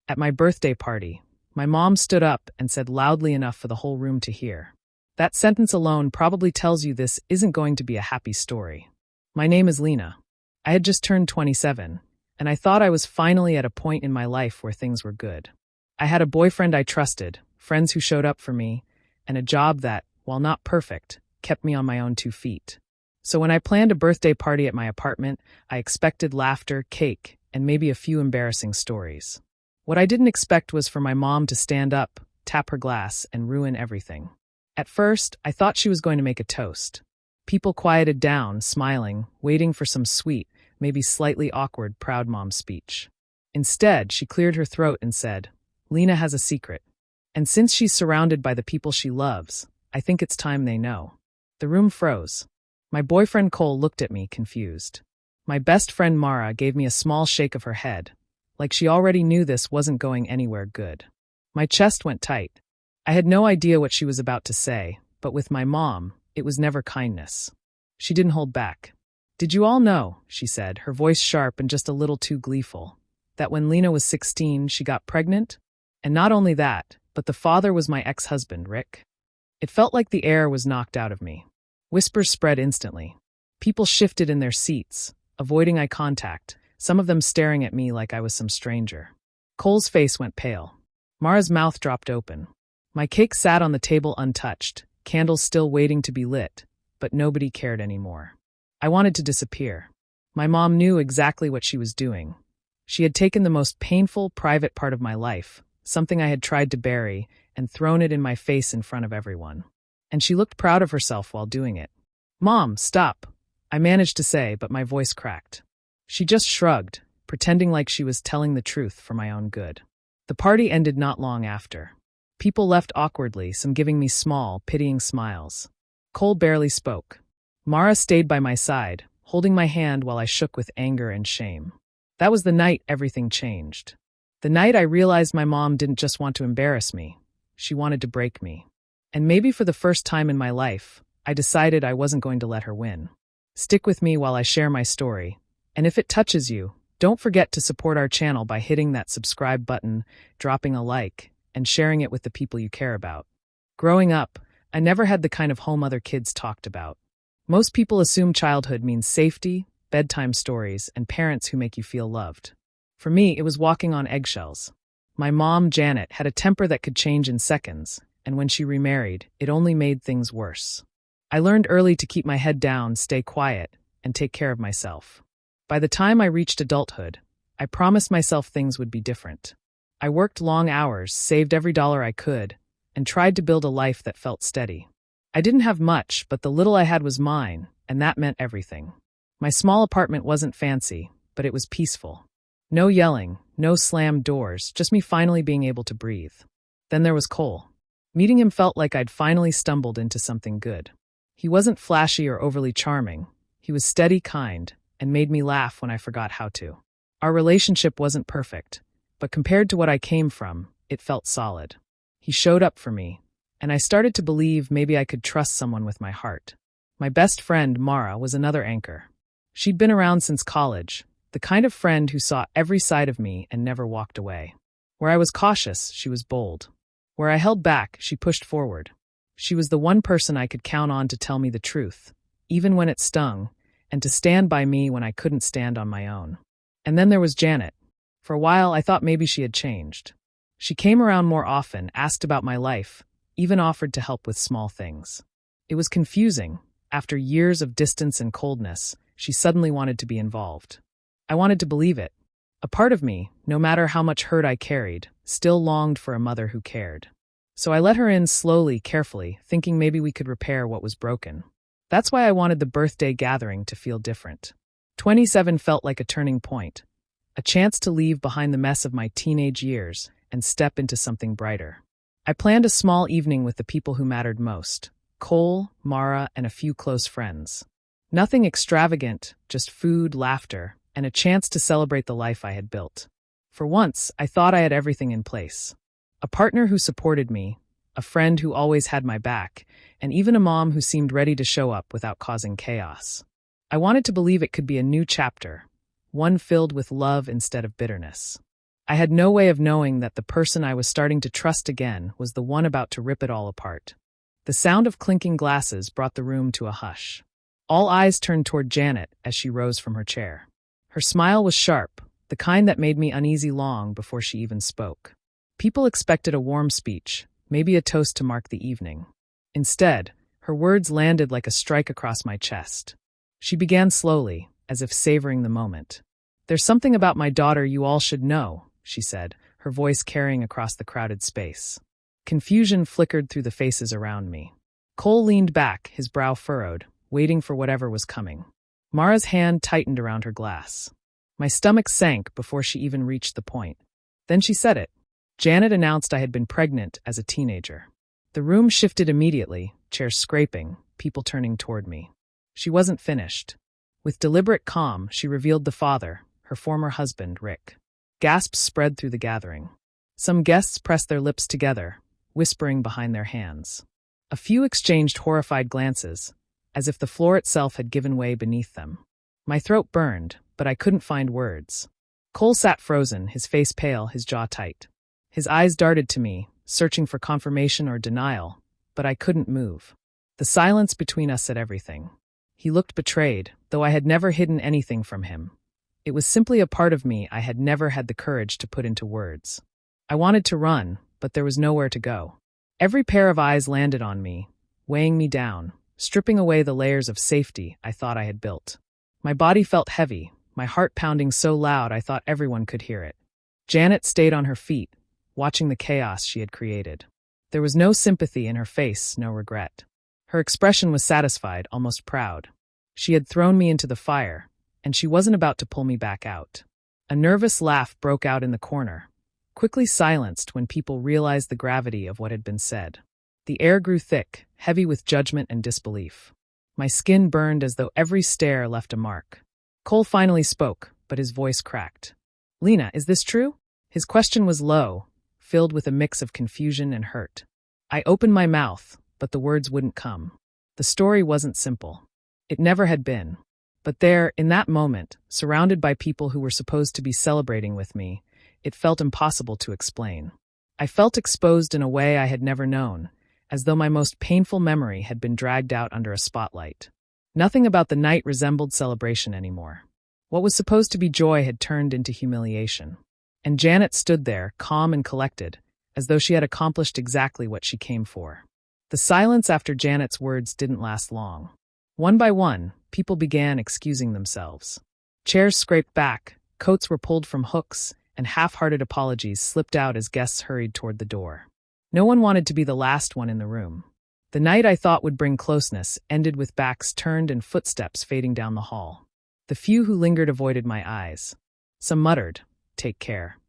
At my birthday party, my mom stood up and said loudly enough for the whole room to hear. That sentence alone probably tells you this isn't going to be a happy story. My name is Lena. I had just turned 27, and I thought I was finally at a point in my life where things were good. I had a boyfriend I trusted, friends who showed up for me, and a job that, while not perfect, kept me on my own 2 feet. So when I planned a birthday party at my apartment, I expected laughter, cake, and maybe a few embarrassing stories. What I didn't expect was for my mom to stand up, tap her glass, and ruin everything. At first, I thought she was going to make a toast. People quieted down, smiling, waiting for some sweet, maybe slightly awkward proud mom speech. Instead, she cleared her throat and said, "Lena has a secret. And since she's surrounded by the people she loves, I think it's time they know." The room froze. My boyfriend Cole looked at me, confused. My best friend Mara gave me a small shake of her head, like she already knew this wasn't going anywhere good. My chest went tight. I had no idea what she was about to say, but with my mom, it was never kindness. She didn't hold back. "Did you all know," she said, her voice sharp and just a little too gleeful, "that when Lena was 16, she got pregnant? And not only that, but the father was my ex-husband, Rick." It felt like the air was knocked out of me. Whispers spread instantly. People shifted in their seats, avoiding eye contact, some of them staring at me like I was some stranger. Cole's face went pale. Mara's mouth dropped open. My cake sat on the table untouched, candles still waiting to be lit, but nobody cared anymore. I wanted to disappear. My mom knew exactly what she was doing. She had taken the most painful, private part of my life, something I had tried to bury, and thrown it in my face in front of everyone. And she looked proud of herself while doing it. "Mom, stop," I managed to say, but my voice cracked. She just shrugged, pretending like she was telling the truth for my own good. The party ended not long after. People left awkwardly, some giving me small, pitying smiles. Cole barely spoke. Mara stayed by my side, holding my hand while I shook with anger and shame. That was the night everything changed. The night I realized my mom didn't just want to embarrass me. She wanted to break me. And maybe for the first time in my life, I decided I wasn't going to let her win. Stick with me while I share my story. And if it touches you, don't forget to support our channel by hitting that subscribe button, dropping a like, and sharing it with the people you care about. Growing up, I never had the kind of home other kids talked about. Most people assume childhood means safety, bedtime stories, and parents who make you feel loved. For me, it was walking on eggshells. My mom, Janet, had a temper that could change in seconds, and when she remarried, it only made things worse. I learned early to keep my head down, stay quiet, and take care of myself. By the time I reached adulthood, I promised myself things would be different. I worked long hours, saved every dollar I could, and tried to build a life that felt steady. I didn't have much, but the little I had was mine, and that meant everything. My small apartment wasn't fancy, but it was peaceful. No yelling, no slammed doors, just me finally being able to breathe. Then there was Cole. Meeting him felt like I'd finally stumbled into something good. He wasn't flashy or overly charming. He was steady, kind, and made me laugh when I forgot how to. Our relationship wasn't perfect, but compared to what I came from, it felt solid. He showed up for me, and I started to believe maybe I could trust someone with my heart. My best friend, Mara, was another anchor. She'd been around since college, the kind of friend who saw every side of me and never walked away. Where I was cautious, she was bold. Where I held back, she pushed forward. She was the one person I could count on to tell me the truth, even when it stung, and to stand by me when I couldn't stand on my own. And then there was Janet. For a while, I thought maybe she had changed. She came around more often, asked about my life, even offered to help with small things. It was confusing. After years of distance and coldness, she suddenly wanted to be involved. I wanted to believe it. A part of me, no matter how much hurt I carried, still longed for a mother who cared. So I let her in slowly, carefully, thinking maybe we could repair what was broken. That's why I wanted the birthday gathering to feel different. 27 felt like a turning point, a chance to leave behind the mess of my teenage years and step into something brighter. I planned a small evening with the people who mattered most: Cole, Mara, and a few close friends. Nothing extravagant, just food, laughter, and a chance to celebrate the life I had built. For once, I thought I had everything in place. A partner who supported me, a friend who always had my back, and even a mom who seemed ready to show up without causing chaos. I wanted to believe it could be a new chapter, one filled with love instead of bitterness. I had no way of knowing that the person I was starting to trust again was the one about to rip it all apart. The sound of clinking glasses brought the room to a hush. All eyes turned toward Janet as she rose from her chair. Her smile was sharp, the kind that made me uneasy long before she even spoke. People expected a warm speech, maybe a toast to mark the evening. Instead, her words landed like a strike across my chest. She began slowly, as if savoring the moment. "There's something about my daughter you all should know," she said, her voice carrying across the crowded space. Confusion flickered through the faces around me. Cole leaned back, his brow furrowed, waiting for whatever was coming. Mara's hand tightened around her glass. My stomach sank before she even reached the point. Then she said it. Janet announced I had been pregnant as a teenager. The room shifted immediately, chairs scraping, people turning toward me. She wasn't finished. With deliberate calm, she revealed the father, her former husband, Rick. Gasps spread through the gathering. Some guests pressed their lips together, whispering behind their hands. A few exchanged horrified glances, as if the floor itself had given way beneath them. My throat burned, but I couldn't find words. Cole sat frozen, his face pale, his jaw tight. His eyes darted to me, searching for confirmation or denial, but I couldn't move. The silence between us said everything. He looked betrayed, though I had never hidden anything from him. It was simply a part of me I had never had the courage to put into words. I wanted to run, but there was nowhere to go. Every pair of eyes landed on me, weighing me down, stripping away the layers of safety I thought I had built. My body felt heavy, my heart pounding so loud I thought everyone could hear it. Janet stayed on her feet, watching the chaos she had created. There was no sympathy in her face, no regret. Her expression was satisfied, almost proud. She had thrown me into the fire, and she wasn't about to pull me back out. A nervous laugh broke out in the corner, quickly silenced when people realized the gravity of what had been said. The air grew thick, heavy with judgment and disbelief. My skin burned as though every stare left a mark. Cole finally spoke, but his voice cracked. "Lena, is this true?" His question was low, filled with a mix of confusion and hurt. I opened my mouth, but the words wouldn't come. The story wasn't simple. It never had been. But there, in that moment, surrounded by people who were supposed to be celebrating with me, it felt impossible to explain. I felt exposed in a way I had never known, as though my most painful memory had been dragged out under a spotlight. Nothing about the night resembled celebration anymore. What was supposed to be joy had turned into humiliation. And Janet stood there, calm and collected, as though she had accomplished exactly what she came for. The silence after Janet's words didn't last long. One by one, people began excusing themselves. Chairs scraped back, coats were pulled from hooks, and half-hearted apologies slipped out as guests hurried toward the door. No one wanted to be the last one in the room. The night I thought would bring closeness ended with backs turned and footsteps fading down the hall. The few who lingered avoided my eyes. Some muttered, "Take care,"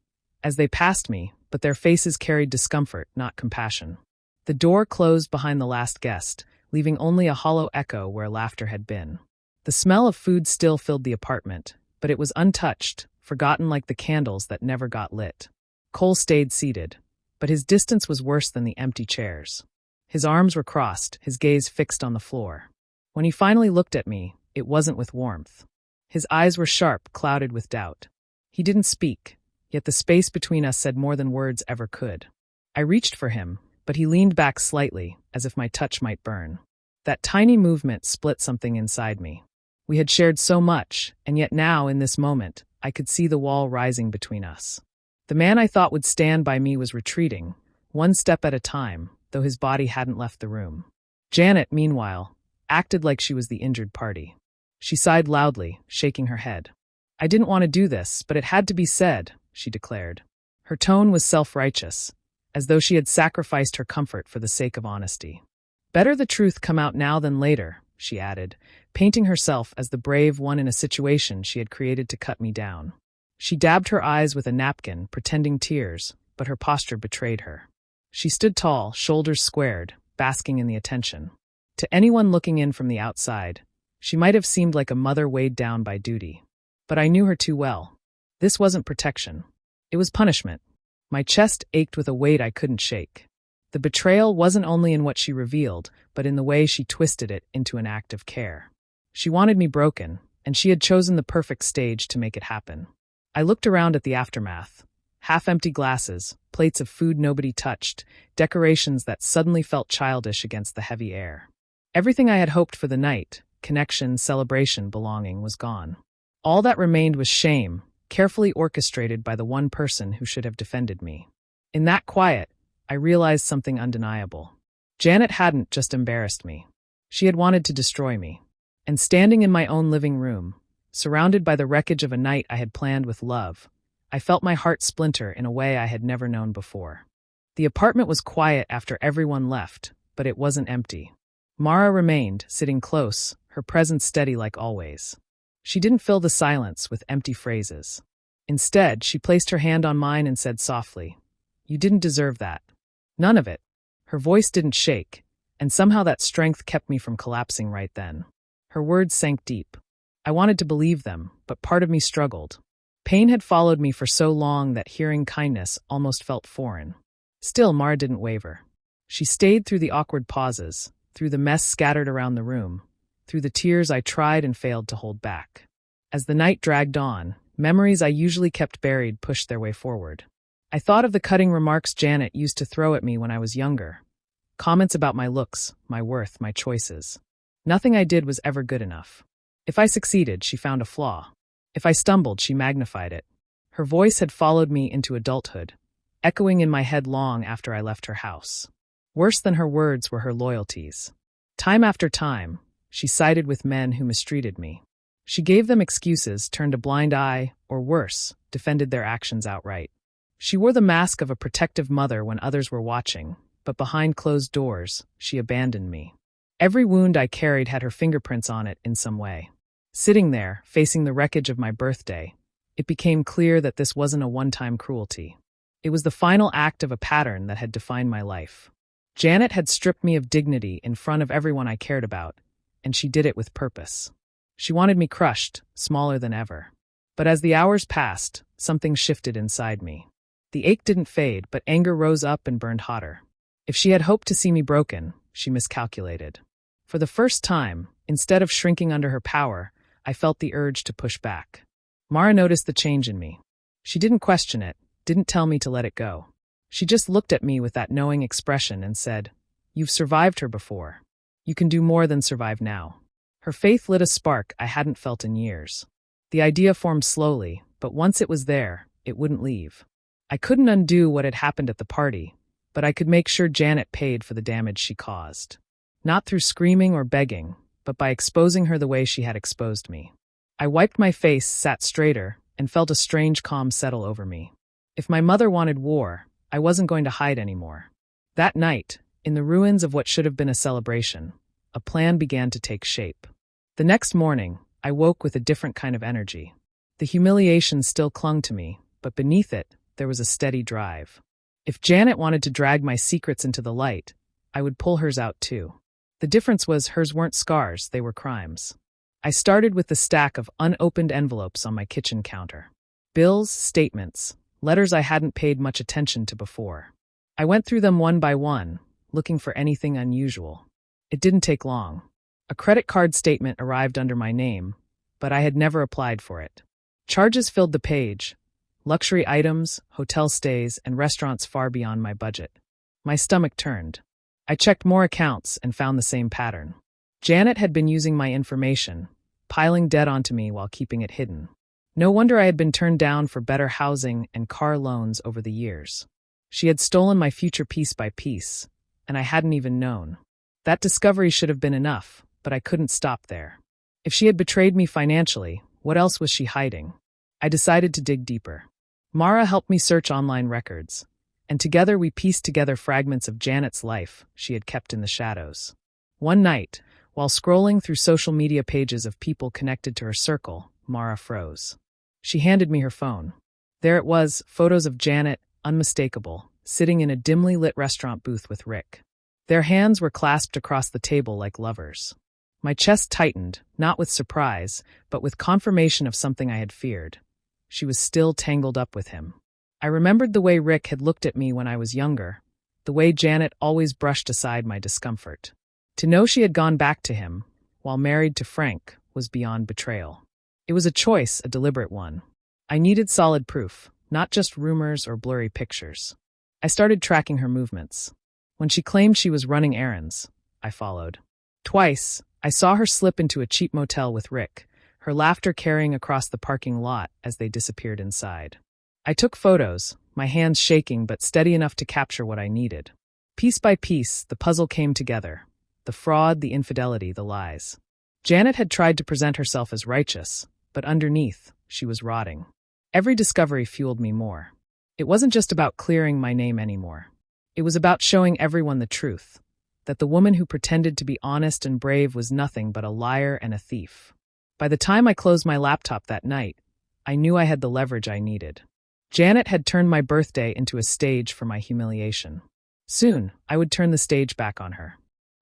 as they passed me, but their faces carried discomfort, not compassion. The door closed behind the last guest, leaving only a hollow echo where laughter had been. The smell of food still filled the apartment, but it was untouched, forgotten like the candles that never got lit. Cole stayed seated, but his distance was worse than the empty chairs. His arms were crossed, his gaze fixed on the floor. When he finally looked at me, it wasn't with warmth. His eyes were sharp, clouded with doubt. He didn't speak, yet the space between us said more than words ever could. I reached for him, but he leaned back slightly, as if my touch might burn. That tiny movement split something inside me. We had shared so much, and yet now, in this moment, I could see the wall rising between us. The man I thought would stand by me was retreating, one step at a time, though his body hadn't left the room. Janet, meanwhile, acted like she was the injured party. She sighed loudly, shaking her head. "I didn't want to do this, but it had to be said," she declared. Her tone was self-righteous, as though she had sacrificed her comfort for the sake of honesty. "Better the truth come out now than later," she added, painting herself as the brave one in a situation she had created to cut me down. She dabbed her eyes with a napkin, pretending tears, but her posture betrayed her. She stood tall, shoulders squared, basking in the attention. To anyone looking in from the outside, she might have seemed like a mother weighed down by duty. But I knew her too well. This wasn't protection. It was punishment. My chest ached with a weight I couldn't shake. The betrayal wasn't only in what she revealed, but in the way she twisted it into an act of care. She wanted me broken, and she had chosen the perfect stage to make it happen. I looked around at the aftermath. Half-empty glasses, plates of food nobody touched, decorations that suddenly felt childish against the heavy air. Everything I had hoped for the night, connection, celebration, belonging, was gone. All that remained was shame, carefully orchestrated by the one person who should have defended me. In that quiet, I realized something undeniable. Janet hadn't just embarrassed me. She had wanted to destroy me. And standing in my own living room, surrounded by the wreckage of a night I had planned with love, I felt my heart splinter in a way I had never known before. The apartment was quiet after everyone left, but it wasn't empty. Mara remained, sitting close, her presence steady like always. She didn't fill the silence with empty phrases. Instead, she placed her hand on mine and said softly, "You didn't deserve that." None of it. Her voice didn't shake, and somehow that strength kept me from collapsing right then. Her words sank deep. I wanted to believe them, but part of me struggled. Pain had followed me for so long that hearing kindness almost felt foreign. Still, Mara didn't waver. She stayed through the awkward pauses, through the mess scattered around the room, through the tears I tried and failed to hold back. As the night dragged on, memories I usually kept buried pushed their way forward. I thought of the cutting remarks Janet used to throw at me when I was younger. Comments about my looks, my worth, my choices. Nothing I did was ever good enough. If I succeeded, she found a flaw. If I stumbled, she magnified it. Her voice had followed me into adulthood, echoing in my head long after I left her house. Worse than her words were her loyalties. Time after time, she sided with men who mistreated me. She gave them excuses, turned a blind eye, or worse, defended their actions outright. She wore the mask of a protective mother when others were watching, but behind closed doors, she abandoned me. Every wound I carried had her fingerprints on it in some way. Sitting there, facing the wreckage of my birthday, it became clear that this wasn't a one-time cruelty. It was the final act of a pattern that had defined my life. Janet had stripped me of dignity in front of everyone I cared about, and she did it with purpose. She wanted me crushed, smaller than ever. But as the hours passed, something shifted inside me. The ache didn't fade, but anger rose up and burned hotter. If she had hoped to see me broken, she miscalculated. For the first time, instead of shrinking under her power, I felt the urge to push back. Mara noticed the change in me. She didn't question it, didn't tell me to let it go. She just looked at me with that knowing expression and said, "You've survived her before. You can do more than survive now." Her faith lit a spark I hadn't felt in years. The idea formed slowly, but once it was there, it wouldn't leave. I couldn't undo what had happened at the party, but I could make sure Janet paid for the damage she caused. Not through screaming or begging, but by exposing her the way she had exposed me. I wiped my face, sat straighter, and felt a strange calm settle over me. If my mother wanted war, I wasn't going to hide anymore. That night, in the ruins of what should have been a celebration, a plan began to take shape. The next morning, I woke with a different kind of energy. The humiliation still clung to me, but beneath it, there was a steady drive. If Janet wanted to drag my secrets into the light, I would pull hers out too. The difference was hers weren't scars, they were crimes. I started with the stack of unopened envelopes on my kitchen counter. Bills, statements, letters I hadn't paid much attention to before. I went through them one by one, looking for anything unusual. It didn't take long. A credit card statement arrived under my name, but I had never applied for it. Charges filled the page. Luxury items, hotel stays, and restaurants far beyond my budget. My stomach turned. I checked more accounts and found the same pattern. Janet had been using my information, piling debt onto me while keeping it hidden. No wonder I had been turned down for better housing and car loans over the years. She had stolen my future piece by piece, and I hadn't even known. That discovery should have been enough, but I couldn't stop there. If she had betrayed me financially, what else was she hiding? I decided to dig deeper. Mara helped me search online records, and together we pieced together fragments of Janet's life she had kept in the shadows. One night, while scrolling through social media pages of people connected to her circle, Mara froze. She handed me her phone. There it was, photos of Janet, unmistakable, sitting in a dimly lit restaurant booth with Rick. Their hands were clasped across the table like lovers. My chest tightened, not with surprise, but with confirmation of something I had feared. She was still tangled up with him. I remembered the way Rick had looked at me when I was younger, the way Janet always brushed aside my discomfort. To know she had gone back to him, while married to Frank, was beyond betrayal. It was a choice, a deliberate one. I needed solid proof, not just rumors or blurry pictures. I started tracking her movements. When she claimed she was running errands, I followed. Twice, I saw her slip into a cheap motel with Rick, her laughter carrying across the parking lot as they disappeared inside. I took photos, my hands shaking but steady enough to capture what I needed. Piece by piece, the puzzle came together. The fraud, the infidelity, the lies. Janet had tried to present herself as righteous, but underneath, she was rotting. Every discovery fueled me more. It wasn't just about clearing my name anymore. It was about showing everyone the truth, that the woman who pretended to be honest and brave was nothing but a liar and a thief. By the time I closed my laptop that night, I knew I had the leverage I needed. Janet had turned my birthday into a stage for my humiliation. Soon, I would turn the stage back on her.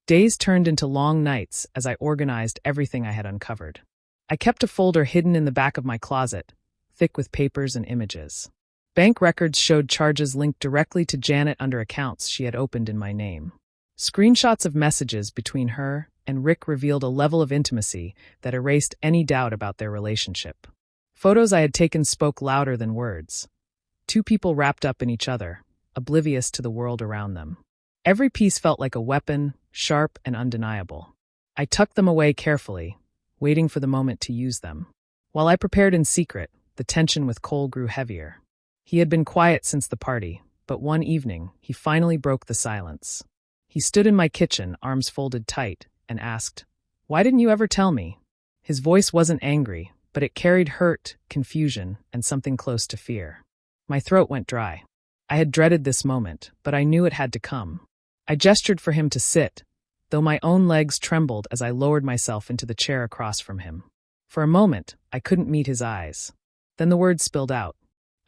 Days turned into long nights as I organized everything I had uncovered. I kept a folder hidden in the back of my closet, thick with papers and images. Bank records showed charges linked directly to Janet under accounts she had opened in my name. Screenshots of messages between her and Rick revealed a level of intimacy that erased any doubt about their relationship. Photos I had taken spoke louder than words. Two people wrapped up in each other, oblivious to the world around them. Every piece felt like a weapon, sharp and undeniable. I tucked them away carefully, waiting for the moment to use them. While I prepared in secret, the tension with Cole grew heavier. He had been quiet since the party, but one evening, he finally broke the silence. He stood in my kitchen, arms folded tight, and asked, "Why didn't you ever tell me?" His voice wasn't angry, but it carried hurt, confusion, and something close to fear. My throat went dry. I had dreaded this moment, but I knew it had to come. I gestured for him to sit, though my own legs trembled as I lowered myself into the chair across from him. For a moment, I couldn't meet his eyes. Then the words spilled out.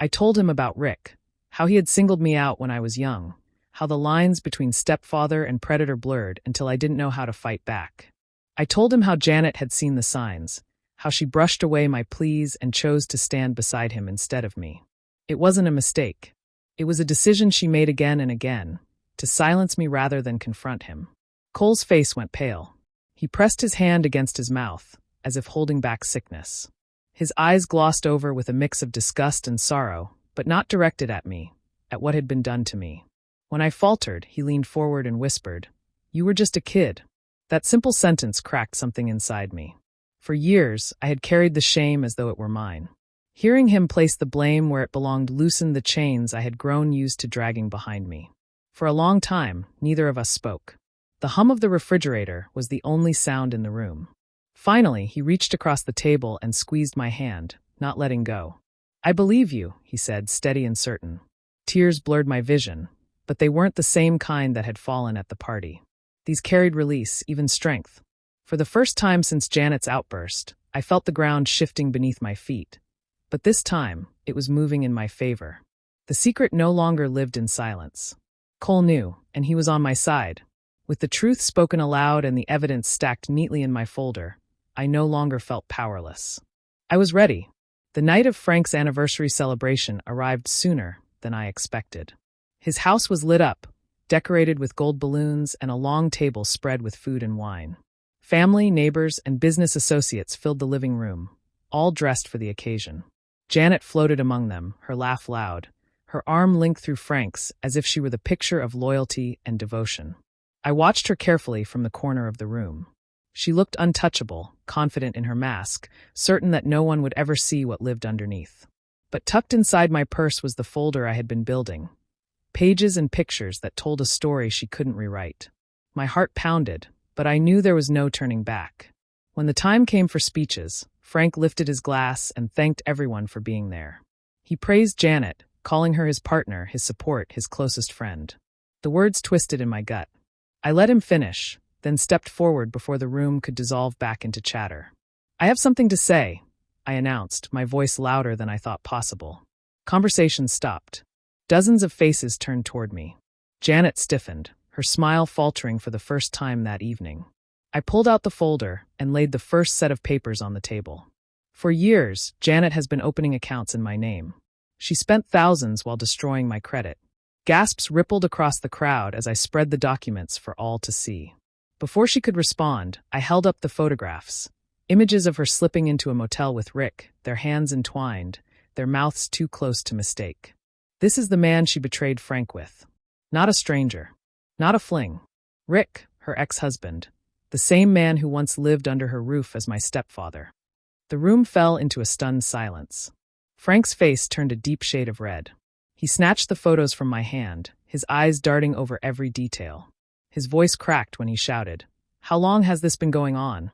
I told him about Rick, how he had singled me out when I was young, how the lines between stepfather and predator blurred until I didn't know how to fight back. I told him how Janet had seen the signs, how she brushed away my pleas and chose to stand beside him instead of me. It wasn't a mistake. It was a decision she made again and again, to silence me rather than confront him. Cole's face went pale. He pressed his hand against his mouth, as if holding back sickness. His eyes glossed over with a mix of disgust and sorrow, but not directed at me, at what had been done to me. When I faltered, he leaned forward and whispered, "You were just a kid." That simple sentence cracked something inside me. For years, I had carried the shame as though it were mine. Hearing him place the blame where it belonged loosened the chains I had grown used to dragging behind me. For a long time, neither of us spoke. The hum of the refrigerator was the only sound in the room. Finally, he reached across the table and squeezed my hand, not letting go. "I believe you," he said, steady and certain. Tears blurred my vision, but they weren't the same kind that had fallen at the party. These carried release, even strength. For the first time since Janet's outburst, I felt the ground shifting beneath my feet. But this time, it was moving in my favor. The secret no longer lived in silence. Cole knew, and he was on my side. With the truth spoken aloud and the evidence stacked neatly in my folder, I no longer felt powerless. I was ready. The night of Frank's anniversary celebration arrived sooner than I expected. His house was lit up, decorated with gold balloons and a long table spread with food and wine. Family, neighbors, and business associates filled the living room, all dressed for the occasion. Janet floated among them, her laugh loud, her arm linked through Frank's as if she were the picture of loyalty and devotion. I watched her carefully from the corner of the room. She looked untouchable, confident in her mask, certain that no one would ever see what lived underneath. But tucked inside my purse was the folder I had been building. Pages and pictures that told a story she couldn't rewrite. My heart pounded, but I knew there was no turning back. When the time came for speeches, Frank lifted his glass and thanked everyone for being there. He praised Janet, calling her his partner, his support, his closest friend. The words twisted in my gut. I let him finish, then stepped forward before the room could dissolve back into chatter. "I have something to say," I announced, my voice louder than I thought possible. Conversation stopped. Dozens of faces turned toward me. Janet stiffened, her smile faltering for the first time that evening. I pulled out the folder and laid the first set of papers on the table. For years, Janet has been opening accounts in my name. She spent thousands while destroying my credit. Gasps rippled across the crowd as I spread the documents for all to see. Before she could respond, I held up the photographs. Images of her slipping into a motel with Rick, their hands entwined, their mouths too close to mistake. This is the man she betrayed Frank with. Not a stranger. Not a fling. Rick, her ex-husband. The same man who once lived under her roof as my stepfather. The room fell into a stunned silence. Frank's face turned a deep shade of red. He snatched the photos from my hand, his eyes darting over every detail. His voice cracked when he shouted, "How long has this been going on?"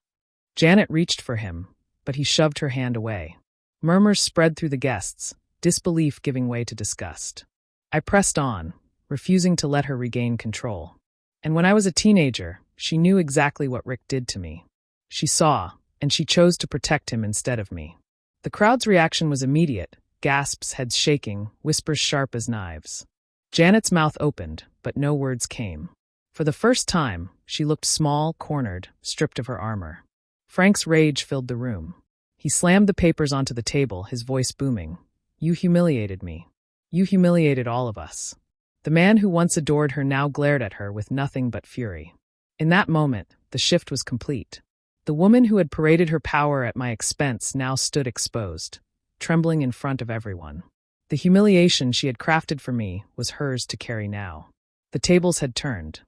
Janet reached for him, but he shoved her hand away. Murmurs spread through the guests, disbelief giving way to disgust. I pressed on, refusing to let her regain control. And when I was a teenager, she knew exactly what Rick did to me. She saw, and she chose to protect him instead of me. The crowd's reaction was immediate, gasps, heads shaking, whispers sharp as knives. Janet's mouth opened, but no words came. For the first time, she looked small, cornered, stripped of her armor. Frank's rage filled the room. He slammed the papers onto the table, his voice booming. "You humiliated me. You humiliated all of us." The man who once adored her now glared at her with nothing but fury. In that moment, the shift was complete. The woman who had paraded her power at my expense now stood exposed, trembling in front of everyone. The humiliation she had crafted for me was hers to carry now. The tables had turned.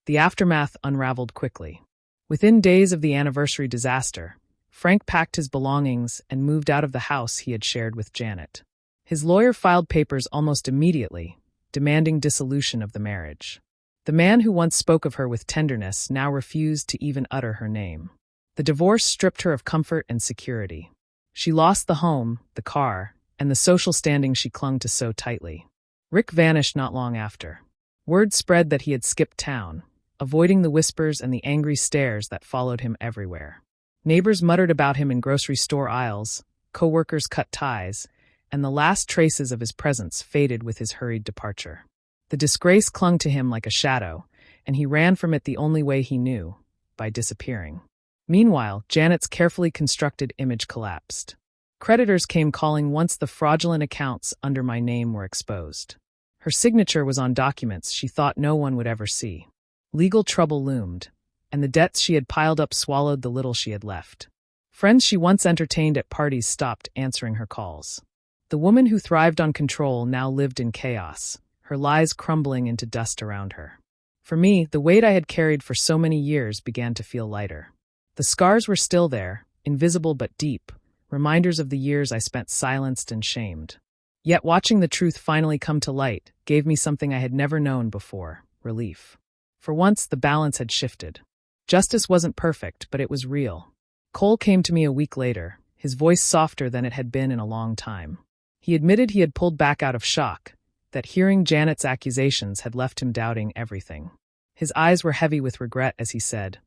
The aftermath unraveled quickly. Within days of the anniversary disaster, Frank packed his belongings and moved out of the house he had shared with Janet. His lawyer filed papers almost immediately, demanding dissolution of the marriage. The man who once spoke of her with tenderness now refused to even utter her name. The divorce stripped her of comfort and security. She lost the home, the car, and the social standing she clung to so tightly. Rick vanished not long after. Word spread that he had skipped town, avoiding the whispers and the angry stares that followed him everywhere. Neighbors muttered about him in grocery store aisles, co-workers cut ties, and the last traces of his presence faded with his hurried departure. The disgrace clung to him like a shadow, and he ran from it the only way he knew, by disappearing. Meanwhile, Janet's carefully constructed image collapsed. Creditors came calling once the fraudulent accounts under my name were exposed. Her signature was on documents she thought no one would ever see. Legal trouble loomed, and the debts she had piled up swallowed the little she had left. Friends she once entertained at parties stopped answering her calls. The woman who thrived on control now lived in chaos, her lies crumbling into dust around her. For me, the weight I had carried for so many years began to feel lighter. The scars were still there, invisible but deep, reminders of the years I spent silenced and shamed. Yet watching the truth finally come to light gave me something I had never known before: relief. For once, the balance had shifted. Justice wasn't perfect, but it was real. Cole came to me a week later, his voice softer than it had been in a long time. He admitted he had pulled back out of shock, that hearing Janet's accusations had left him doubting everything. His eyes were heavy with regret as he said,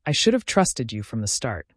"I should have trusted you from the start."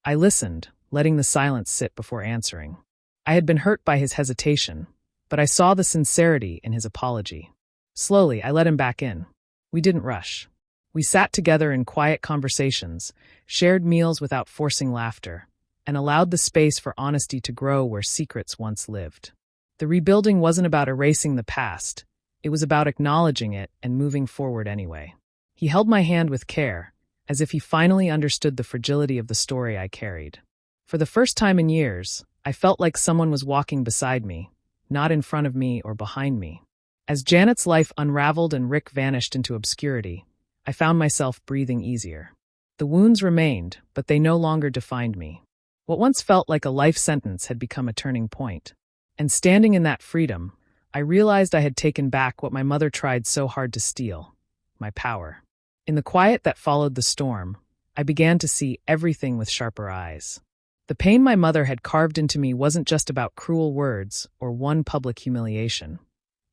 I listened, letting the silence sit before answering. I had been hurt by his hesitation, but I saw the sincerity in his apology. Slowly, I let him back in. We didn't rush. We sat together in quiet conversations, shared meals without forcing laughter, and allowed the space for honesty to grow where secrets once lived. The rebuilding wasn't about erasing the past. It was about acknowledging it and moving forward anyway. He held my hand with care, as if he finally understood the fragility of the story I carried. For the first time in years, I felt like someone was walking beside me, not in front of me or behind me. As Janet's life unraveled and Rick vanished into obscurity, I found myself breathing easier. The wounds remained, but they no longer defined me. What once felt like a life sentence had become a turning point. And standing in that freedom, I realized I had taken back what my mother tried so hard to steal: my power. In the quiet that followed the storm, I began to see everything with sharper eyes. The pain my mother had carved into me wasn't just about cruel words or one public humiliation.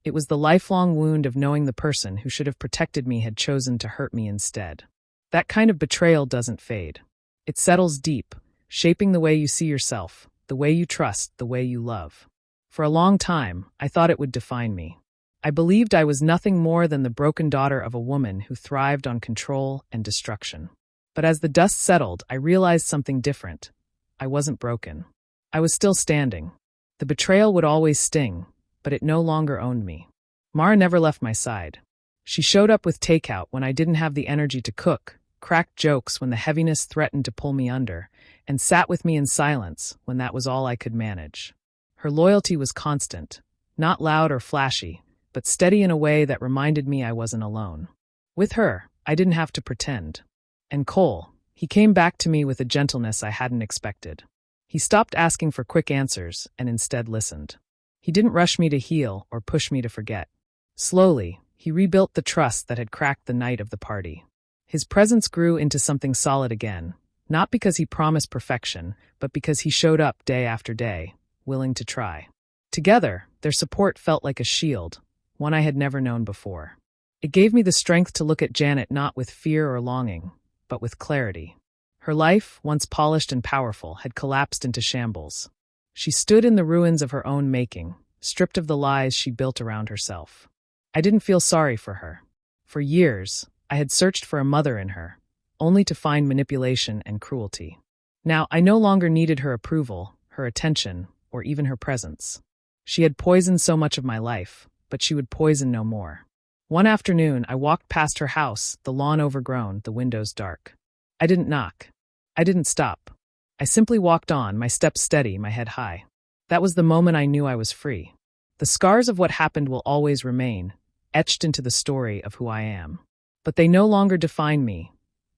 It was the lifelong wound of knowing the person who should have protected me had chosen to hurt me instead. That kind of betrayal doesn't fade. It settles deep, shaping the way you see yourself, the way you trust, the way you love. For a long time, I thought it would define me. I believed I was nothing more than the broken daughter of a woman who thrived on control and destruction. But as the dust settled, I realized something different. I wasn't broken. I was still standing. The betrayal would always sting, but it no longer owned me. Mara never left my side. She showed up with takeout when I didn't have the energy to cook, cracked jokes when the heaviness threatened to pull me under, and sat with me in silence when that was all I could manage. Her loyalty was constant, not loud or flashy, but steady in a way that reminded me I wasn't alone. With her, I didn't have to pretend. And Cole, he came back to me with a gentleness I hadn't expected. He stopped asking for quick answers and instead listened. He didn't rush me to heal or push me to forget. Slowly, he rebuilt the trust that had cracked the night of the party. His presence grew into something solid again, not because he promised perfection, but because he showed up day after day, willing to try. Together, their support felt like a shield, one I had never known before. It gave me the strength to look at Janet not with fear or longing, but with clarity. Her life, once polished and powerful, had collapsed into shambles. She stood in the ruins of her own making, stripped of the lies she built around herself. I didn't feel sorry for her. For years, I had searched for a mother in her, only to find manipulation and cruelty. Now, I no longer needed her approval, her attention, or even her presence. She had poisoned so much of my life, but she would poison no more. One afternoon, I walked past her house, the lawn overgrown, the windows dark. I didn't knock. I didn't stop. I simply walked on, my steps steady, my head high. That was the moment I knew I was free. The scars of what happened will always remain, etched into the story of who I am. But they no longer define me.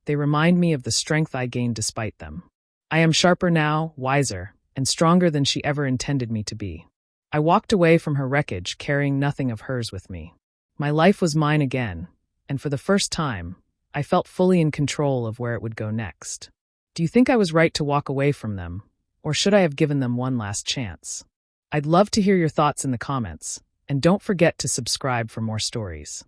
They remind me of the strength I gained despite them. I am sharper now, wiser, and stronger than she ever intended me to be. I walked away from her wreckage, carrying nothing of hers with me. My life was mine again, and for the first time, I felt fully in control of where it would go next. Do you think I was right to walk away from them, or should I have given them one last chance? I'd love to hear your thoughts in the comments, and don't forget to subscribe for more stories.